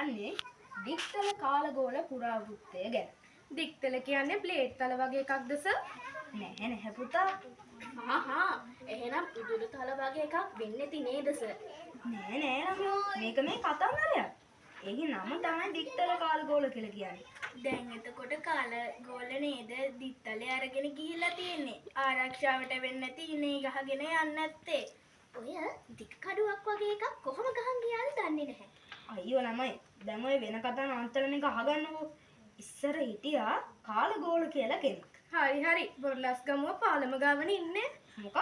කියන්නේ දික්තල කාලගෝල පුරාවෘත්තය ගැන. දික්තල කියන්නේ ප්ලේට් තල වගේ එකක්ද සර්? නැහැ පුතා. එහෙනම් උදුළු තල වගේ එකක් වෙන්නේ නැති නේද සර්? නෑ ළමයෝ. මේක මේ කතන්දරයක්. ඒකේ නම තමයි දික්තල කාලගෝල කියලා කියන්නේ. දැන් එතකොට කාලගෝල නේද දිත්තලේ අරගෙන ගිහිල්ලා තියෙන්නේ. ආරක්ෂාවට වෙන්නේ නැති ඉනේ ගහගෙන යන්නේ නැත්තේ. ඔය දික් කඩුවක් වගේ එකක් කොහොම ගහන් ගියාද දන්නේ නැහැ. අයියෝ ළමයි. දැන් ඔය වෙන කතා නවත්තලා මේක අහගන්නකෝ. ඉස්සර හිටියා කාලගෝල කියලා කෙනෙක්. හරි බොරලස් ගමුව පාලම ගාවනේ ඉන්නේ. මොකක්?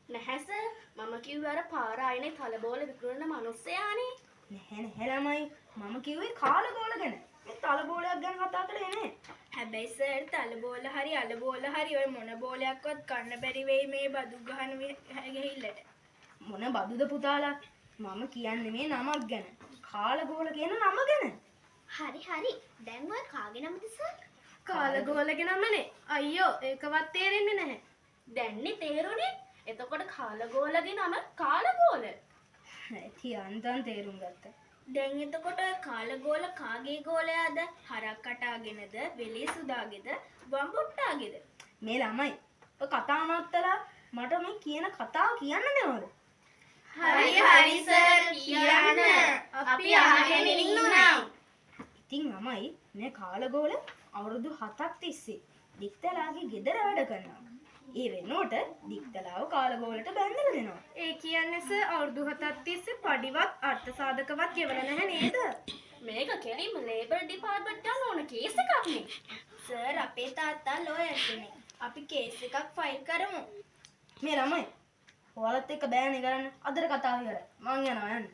නැහැ සර්. මම කිව්වේ අර පාර ආයනේ තලබෝල විකුණන මිනිස්සයානේ. නැහැ ළමයි. මම කිව්වේ කාලගෝල ගැන. මේ තලබෝලයක් ගැන කතා කරේ නෑ. හැබැයි සර් තලබෝල හරි අලබෝල හරි ඔය මොන බෝලයක්වත් කන්න බැරි වෙයි මේ බදු ගහන ගිහිල්ලට. මොන බදුද පුතාලා? මම කියන්නේ මේ නමක් ගැන. කාලගෝල කියන නම ගැන. හරි. දැන් ඔය කාගේ නමද සර්? කාලගෝලගේ නමනේ. අයියෝ ඒකවත් තේරෙන්නේ නැහැ. දැන්නේ තේරුනේ. එතකොට කාලගෝලගේ නම කාලගෝල. තියන්තන් තේරුම් ගත්තා. දැන් එතකොට කාලගෝල කාගේ ගෝලයාද? හරක් කටාගෙනද, වෙලේ සුදාගේද, වම්බුට්ටාගේද? මේ ළමයි ඔය කතා නවත්තලා මට මේ කියන කතාව කියන්න දෙනවද? හරි සර් කියන්න. අපි අහගෙන ඉන්නවා. ඉතින් ළමයි මේ කාලගෝල අවුරුදු 7ක් තිස්සේ දික්තලාගේ ගෙදර වැඩ කරනවා. ඒ වෙනුවට දික්තලාව කාලගෝලට බැඳලා දෙනවා. ඒ කියන්නේ සර් අවුරුදු 7ක් තිස්සේ පඩිවත් අර්ථ සාධකවත් ගෙවලා නැහැ නේද? මේක කෙලින්ම ලේබර් ඩිපාර්ට්මන්ට් ගන්න ඕන කේස් එකක් නේ. සර් අපේ තාත්තා ලෝයර් කෙනෙක්. අපි කේස් එකක් ෆයිල් කරමු. මේ ළමයි ඔයාලත් එක්ක බෑනේ කරන්න. අදට කතාව ඉවරයි. මං යනවා යන්න.